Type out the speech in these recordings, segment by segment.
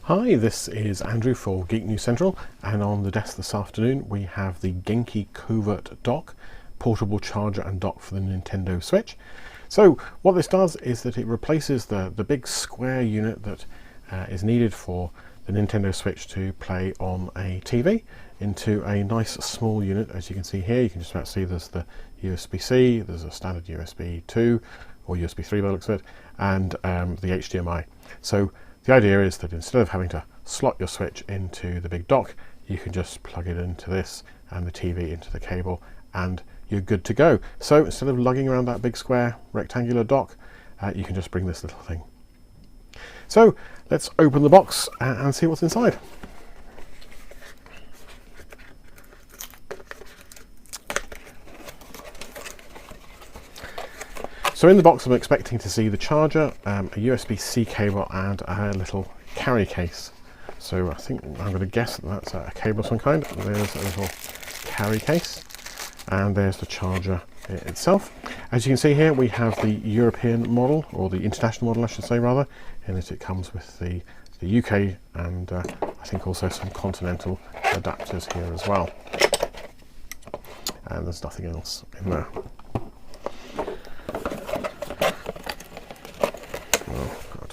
Hi, this is Andrew for Geek News Central, and on the desk this afternoon we have the Genki Covert Dock, portable charger and dock for the Nintendo Switch. So what this does is that it replaces the big square unit that is needed for the Nintendo Switch to play on a TV into a nice small unit. As you can see here, you can just about see there's the USB-C, there's a standard USB 2 or USB 3 by the looks of it, and the HDMI. So the idea is that instead of having to slot your Switch into the big dock, you can just plug it into this and the TV into the cable and you're good to go. So instead of lugging around that big square rectangular dock, you can just bring this little thing. So let's open the box and see what's inside. So in the box I'm expecting to see the charger, a USB-C cable and a little carry case. So I think I'm going to guess that that's a cable of some kind. There's a little carry case and there's the charger itself. As you can see here we have the European model, or the international model I should say rather, in that it comes with the UK and I think also some continental adapters here as well. And there's nothing else in there.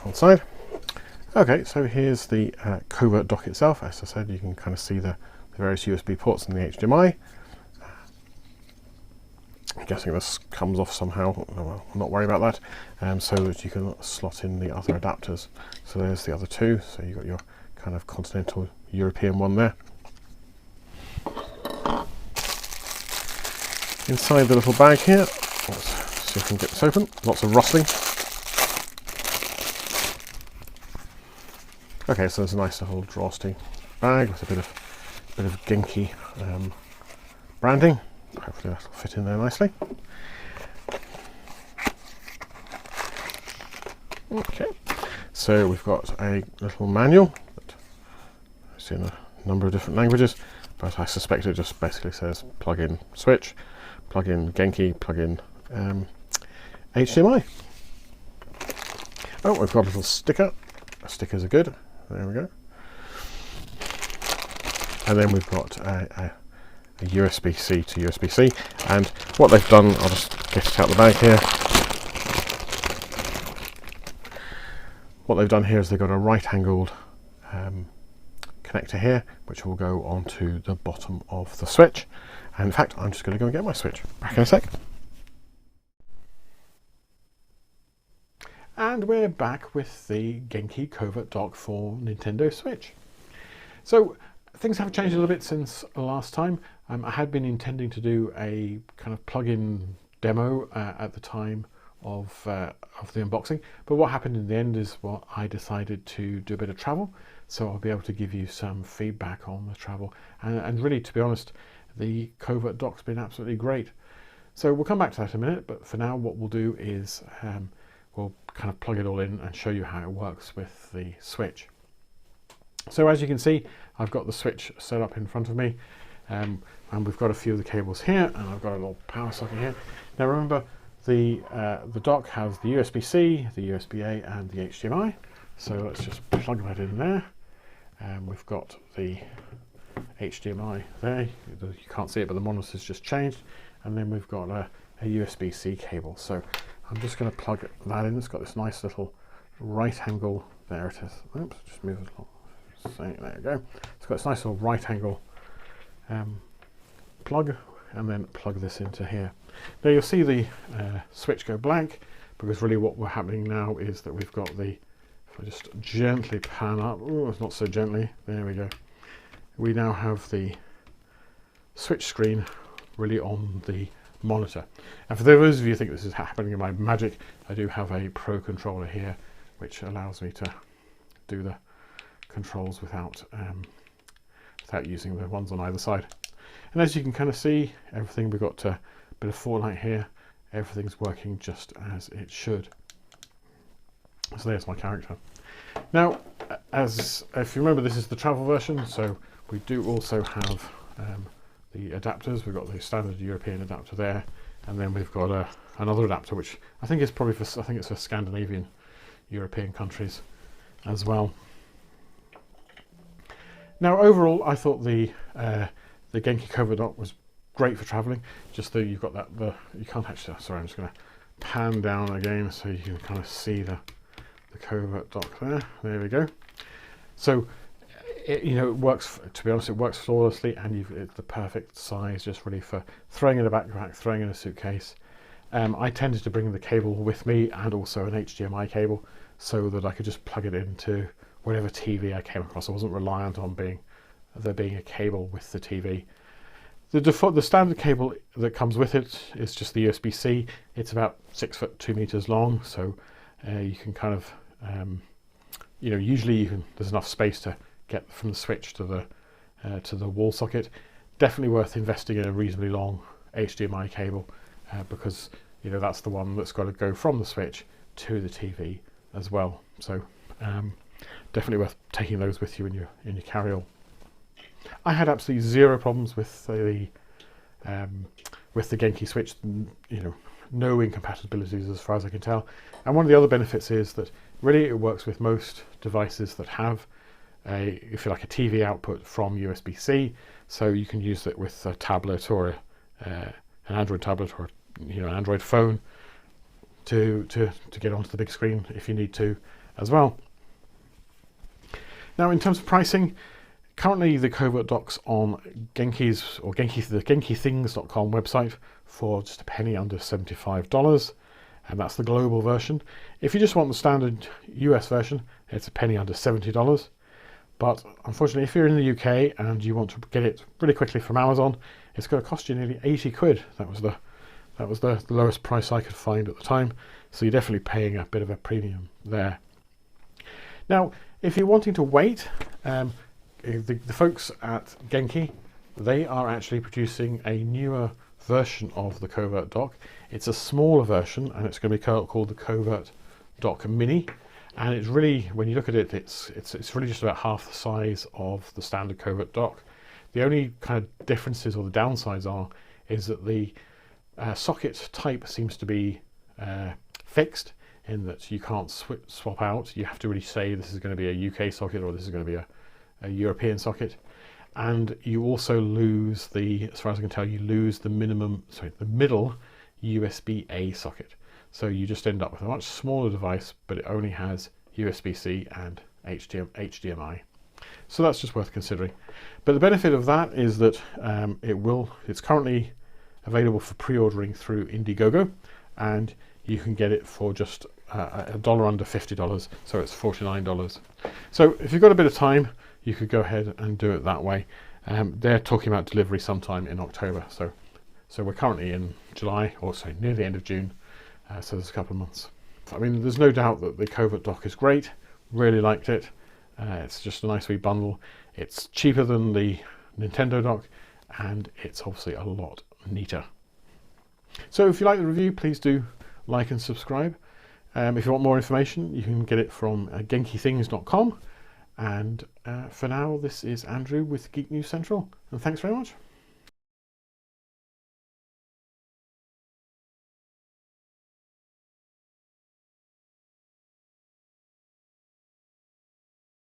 One side. Okay, so here's the Covert Dock itself. As I said, you can kind of see the various USB ports and the HDMI. I'm guessing this comes off somehow. Well, I'm not worried about that. So that you can slot in the other adapters. So there's the other two. So you've got your kind of continental European one there. Inside the little bag here, let's see if we can get this open. Lots of rustling. Okay, so there's a nice little drawstring bag with a bit of Genki branding. Hopefully that'll fit in there nicely. Okay, so we've got a little manual that is in a number of different languages, but I suspect it just basically says plug in Switch, plug in Genki, plug in HDMI. Oh, we've got a little sticker. Stickers are good. There we go. And then we've got a USB-C to USB-C. And what they've done, I'll just get it out the bag here. What they've done here is they've got a right-angled connector here, which will go onto the bottom of the Switch. And in fact, I'm just going to go and get my Switch. Back in a sec. And we're back with the Genki Covert Dock for Nintendo Switch. So things have changed a little bit since last time. I had been intending to do a kind of plug-in demo at the time of the unboxing, but what happened in the end is I decided to do a bit of travel, so I'll be able to give you some feedback on the travel. And really, to be honest, the Covert Dock's been absolutely great. So we'll come back to that in a minute, but for now what we'll do is we'll kind of plug it all in and show you how it works with the Switch. So as you can see, I've got the Switch set up in front of me, and we've got a few of the cables here, and I've got a little power socket here. Now remember, the dock has the USB-C, the USB-A and the HDMI. So let's just plug that in there. We've got the HDMI there. You can't see it, but the monitor's just changed. And then we've got a USB-C cable. So I'm just going to plug that in. It's got this nice little right angle. There it is. Oops, just move it along. So there you go. It's got this nice little right angle plug, and then plug this into here. Now you'll see the switch go blank, because really what we're happening now is that we've got the, if I just gently pan up, oh, it's not so gently, there we go. We now have the switch screen really on the monitor. And for those of you who think this is happening by magic, I do have a Pro controller here which allows me to do the controls without using the ones on either side. And as you can kind of see, everything, we've got a bit of Fortnite here, everything's working just as it should. So there's my character. Now, if you remember, this is the travel version, so we do also have the adapters. We've got the standard European adapter there, and then we've got another adapter which I think is probably for, I think it's for Scandinavian European countries as well. Now overall, I thought the Genki Covert Dock was great for traveling. Just that you've got that, you can't actually, sorry, I'm just going to pan down again so you can kind of see the Covert Dock there. There we go. So it works, to be honest, it works flawlessly, and it's the perfect size just really for throwing in a backpack, throwing in a suitcase. I tended to bring the cable with me and also an HDMI cable so that I could just plug it into whatever TV I came across. I wasn't reliant on there being a cable with the TV. The standard cable that comes with it is just the USB-C. It's about 6 foot 2 meters long, so you can kind of, usually there's enough space to get from the switch to the wall socket. Definitely worth investing in a reasonably long HDMI cable because that's the one that's got to go from the switch to the TV as well. So definitely worth taking those with you in your carry-all. I had absolutely zero problems with the Genki Switch. No incompatibilities as far as I can tell. And one of the other benefits is that really it works with most devices that have if you like, a TV output from USB-C. So you can use it with a tablet or an Android tablet or an Android phone to get onto the big screen if you need to as well. Now, in terms of pricing, currently the Covert Dock's on the GenkiThings.com website for just a penny under $75, and that's the global version. If you just want the standard US version, it's a penny under $70. But unfortunately, if you're in the UK and you want to get it really quickly from Amazon, it's going to cost you nearly 80 quid. That was the lowest price I could find at the time. So you're definitely paying a bit of a premium there. Now, if you're wanting to wait, the folks at Genki, they are actually producing a newer version of the Covert Dock. It's a smaller version, and it's going to be called the Covert Dock Mini. And it's really, when you look at it, it's really just about half the size of the standard Covert Dock. The only kind of differences or the downsides is that the socket type seems to be fixed, in that you can't swap out. You have to really say this is going to be a UK socket or this is going to be a European socket. And you also lose as far as I can tell, you lose the middle USB-A socket. So you just end up with a much smaller device, but it only has USB-C and HDMI. So that's just worth considering. But the benefit of that is that it's currently available for pre-ordering through Indiegogo, and you can get it for just $1 under $50, so it's $49. So if you've got a bit of time, you could go ahead and do it that way. They're talking about delivery sometime in October, so we're currently in July, or so near the end of June. So there's a couple of months. I mean, there's no doubt that the Covert Dock is great. Really liked it. It's just a nice wee bundle. It's cheaper than the Nintendo Dock, and it's obviously a lot neater. So if you like the review, please do like and subscribe. If you want more information, you can get it from GenkiThings.com. And for now, this is Andrew with Geek News Central, and thanks very much.